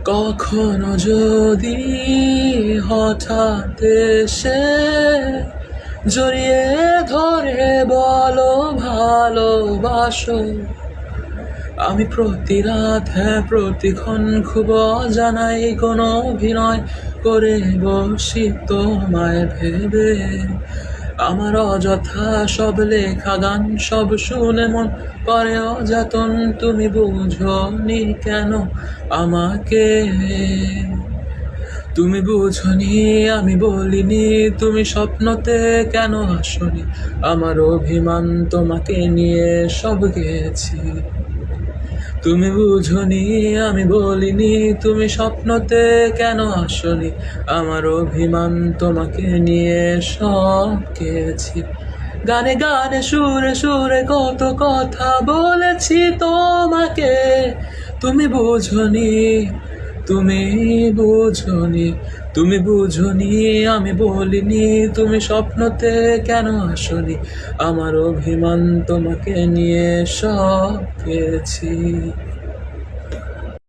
কখনো যদি হঠাৎ এসে জড়িয়ে ধরে বলো ভালোবাসো, আমি প্রতি রাত প্রতিক্ষণ খুব অজানাই কোনো অভিনয় করে বসি তোমায় ভেবে। আমার অযথা সব লেখা গান সব শুনে মন করে অযাতন, তুমি বুঝোনি কেন আমাকে? তুমি বুঝোনি আমি বলিনি, তুমি স্বপ্নতে কেন আসনি? আমার অভিমান তোমাকে নিয়ে সব গেছি। তুমি বুঝোনি আমি বলিনি, তুমি স্বপ্নতে কেন আসনি? আমার অভিমান তোমাকে নিয়ে সব গেছি। গানে গানে সুরে সুরে কত কথা বলেছি তোমাকে, তুমি বুঝোনি, তুমি বুঝোনি, তুমি বুঝোনি আমি বলিনি, তুমি স্বপ্নতে কেন আসনি? আমার অভিমান তোমাকে নিয়ে সব গেছি।